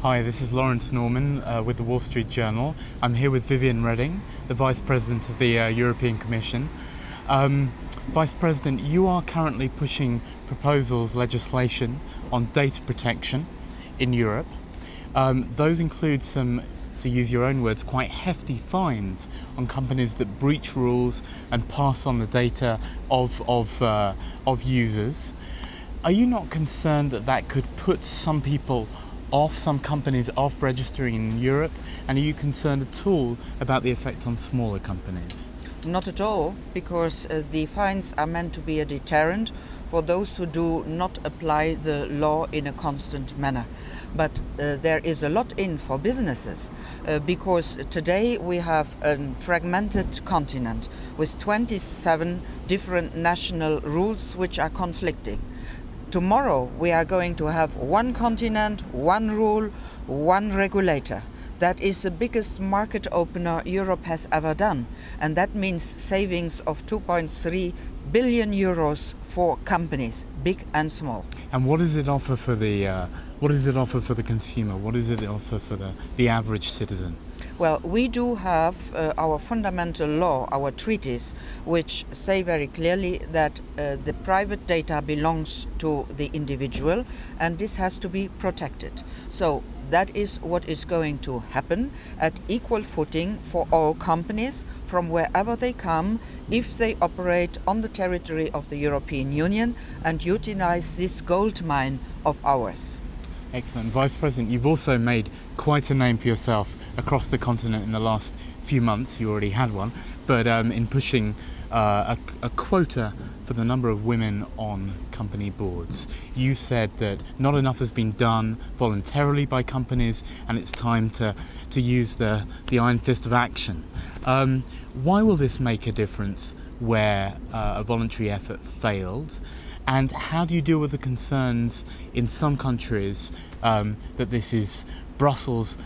Hi, this is Lawrence Norman with the Wall Street Journal. I'm here with Viviane, the Vice President of the European Commission. Vice President, you are currently pushing proposals, legislation on data protection in Europe. Those include some, to use your own words, quite hefty fines on companies that breach rules and pass on the data of users. Are you not concerned that that could put some people off, some companies off registering in Europe? And are you concerned at all about the effect on smaller companies? Not at all, because the fines are meant to be a deterrent for those who do not apply the law in a constant manner. But there is a lot in for businesses, because today we have a fragmented continent with 27 different national rules which are conflicting. Tomorrow we are going to have one continent, one rule, one regulator. That is the biggest market opener Europe has ever done, and that means savings of 2.3 billion euros for companies, big and small. And what does it offer for the consumer? What does it offer for the average citizen? Well, we do have our fundamental law, our treaties, which say very clearly that the private data belongs to the individual, and this has to be protected. So that is what is going to happen at equal footing for all companies from wherever they come, if they operate on the territory of the European Union and utilize this gold mine of ours. Excellent. Vice President, you've also made quite a name for yourself across the continent in the last few months. You already had one, but in pushing a quota for the number of women on company boards. You said that not enough has been done voluntarily by companies, and it's time to use the iron fist of action. Why will this make a difference where a voluntary effort failed? And how do you deal with the concerns in some countries that this is Brussels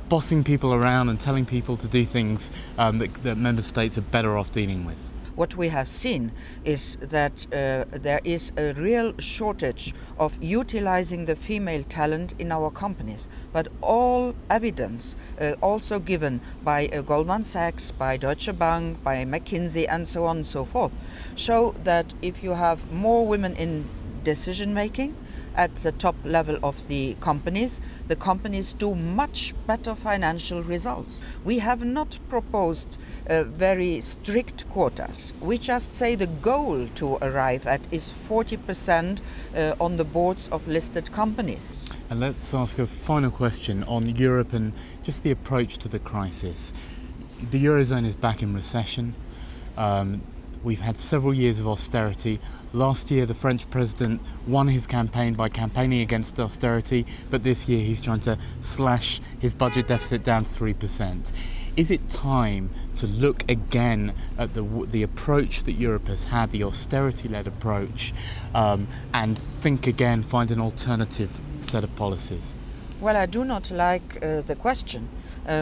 bossing people around and telling people to do things that member states are better off dealing with? What we have seen is that there is a real shortage of utilizing the female talent in our companies. But all evidence, also given by Goldman Sachs, by Deutsche Bank, by McKinsey, and so on and so forth, show that if you have more women in decision making at the top level of the companies do much better financial results. We have not proposed very strict quotas. We just say the goal to arrive at is 40% on the boards of listed companies. And let's ask a final question on Europe and just the approach to the crisis. The Eurozone is back in recession. We've had several years of austerity. Last year, the French president won his campaign by campaigning against austerity, but this year he's trying to slash his budget deficit down to 3%. Is it time to look again at the approach that Europe has had, the austerity-led approach, and think again, find an alternative set of policies? Well, I do not like the question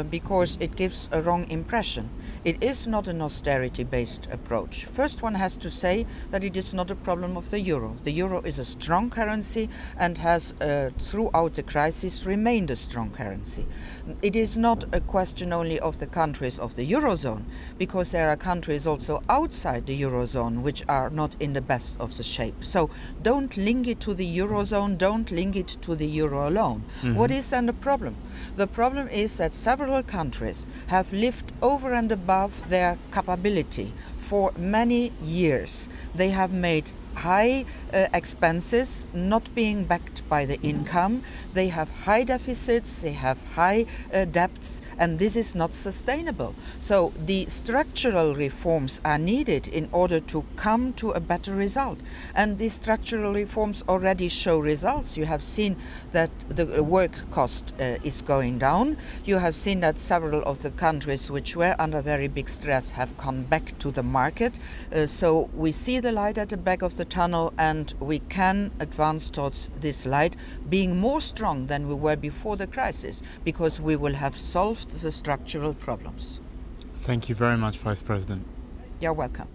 because it gives a wrong impression. It is not an austerity-based approach. First, one has to say that it is not a problem of the euro. The euro is a strong currency and has, throughout the crisis, remained a strong currency. It is not a question only of the countries of the eurozone, because there are countries also outside the eurozone which are not in the best of the shape. So don't link it to the eurozone, don't link it to the euro alone. Mm-hmm. What is then the problem? The problem is that several countries have lived over and above their capability for many years. They have made high expenses not being backed by the income. They have high deficits, they have high debts, and this is not sustainable. So the structural reforms are needed in order to come to a better result. And these structural reforms already show results. You have seen that the work cost is going down. You have seen that several of the countries which were under very big stress have come back to the market. So we see the light at the back of the tunnel, and we can advance towards this light being more strong than we were before the crisis, because we will have solved the structural problems. Thank you very much, Vice President. You're welcome.